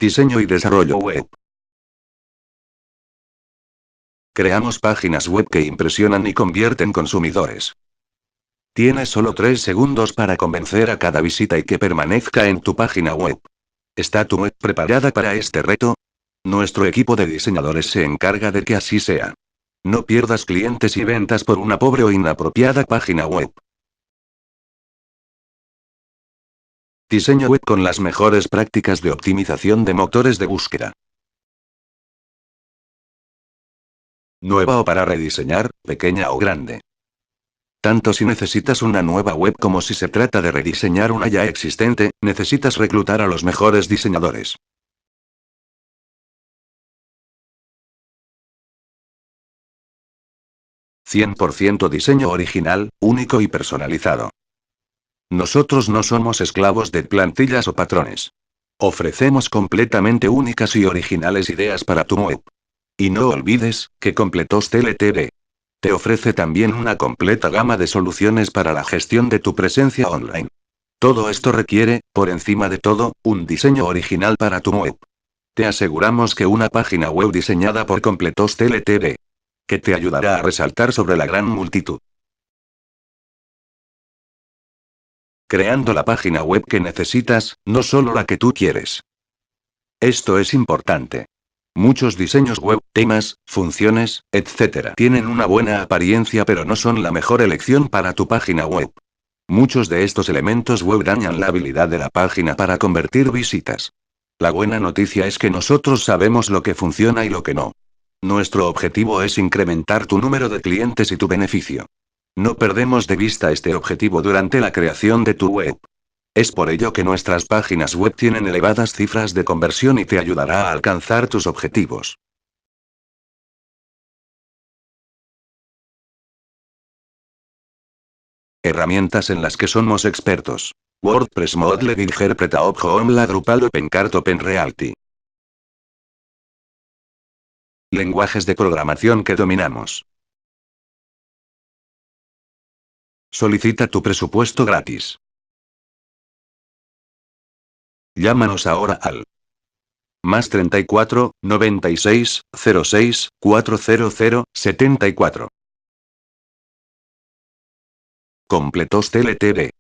Diseño y desarrollo web. Creamos páginas web que impresionan y convierten consumidores. Tienes solo 3 segundos para convencer a cada visita y que permanezca en tu página web. ¿Está tu web preparada para este reto? Nuestro equipo de diseñadores se encarga de que así sea. No pierdas clientes y ventas por una pobre o inapropiada página web. Diseño web con las mejores prácticas de optimización de motores de búsqueda. Nueva o para rediseñar, pequeña o grande. Tanto si necesitas una nueva web como si se trata de rediseñar una ya existente, necesitas reclutar a los mejores diseñadores. «100% diseño original, único y personalizado». Nosotros no somos esclavos de plantillas o patrones. Ofrecemos completamente únicas y originales ideas para tu web. Y no olvides, que Completos TLTV te ofrece también una completa gama de soluciones para la gestión de tu presencia online. Todo esto requiere, por encima de todo, un diseño original para tu web. Te aseguramos que una página web diseñada por Completos TLTV, que te ayudará a resaltar sobre la gran multitud. Creando la página web que necesitas, no solo la que tú quieres. Esto es importante. Muchos diseños web, temas, funciones, etc. tienen una buena apariencia pero no son la mejor elección para tu página web. Muchos de estos elementos web dañan la habilidad de la página para convertir visitas. La buena noticia es que nosotros sabemos lo que funciona y lo que no. Nuestro objetivo es incrementar tu número de clientes y tu beneficio. No perdemos de vista este objetivo durante la creación de tu web. Es por ello que nuestras páginas web tienen elevadas cifras de conversión y te ayudará a alcanzar tus objetivos. Herramientas en las que somos expertos. WordPress Moodle Interpreta Home Drupal OpenCart OpenReality. Lenguajes de programación que dominamos. Solicita tu presupuesto gratis. Llámanos ahora al +34 96 06 400 74. Completos TLTV.